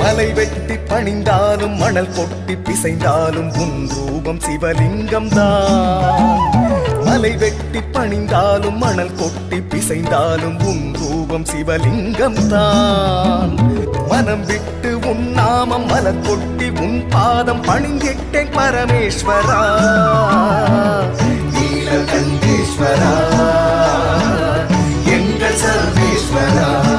மலை வெட்டி பணிந்தாலும் மணல் கொட்டி பிசைந்தாலும் உன் ரூபம் சிவலிங்கம் தான். மலை வெட்டி பணிந்தாலும் மணல் கொட்டி பிசைந்தாலும் உன் ரூபம் சிவலிங்கம் தான். மனம் விட்டு உன் நாமம் மலர் கொட்டி உன் பாதம் பணிந்திட்டேன் பரமேஸ்வரா, நீலகண்டேஸ்வரா, எங்கள் சர்வேஸ்வரா.